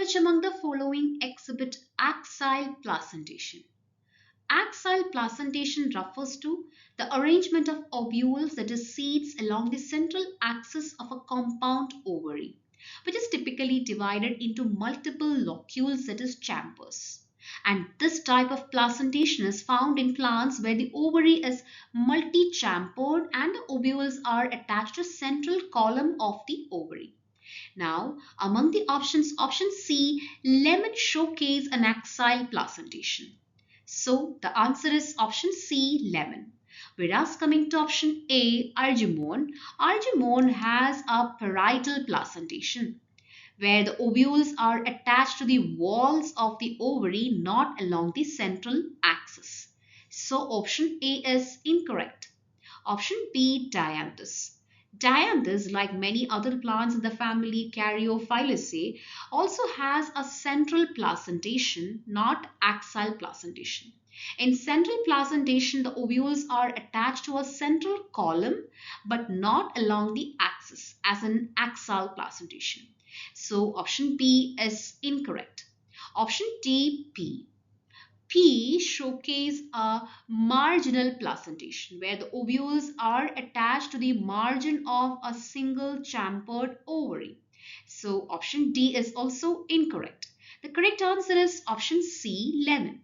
Which among the following exhibit axile placentation? Axile placentation refers to the arrangement of ovules, that is seeds, along the central axis of a compound ovary, which is typically divided into multiple locules, that is chambers. And this type of placentation is found in plants where the ovary is multi-chambered and the ovules are attached to the central column of the ovary. Now, among the options, option C, lemon showcase an axile placentation. So, the answer is option C, lemon. Whereas coming to option A, argemone, argemone has a parietal placentation, where the ovules are attached to the walls of the ovary, not along the central axis. So, option A is incorrect. Option B, dianthus. Dianthus, like many other plants in the family Caryophyllaceae, also has a central placentation, not axial placentation. In central placentation, the ovules are attached to a central column but not along the axis, as in axial placentation. So option B is incorrect. Option D, P showcase a marginal placentation, where the ovules are attached to the margin of a single chambered ovary. So option D is also incorrect. The correct answer is option C, lemon.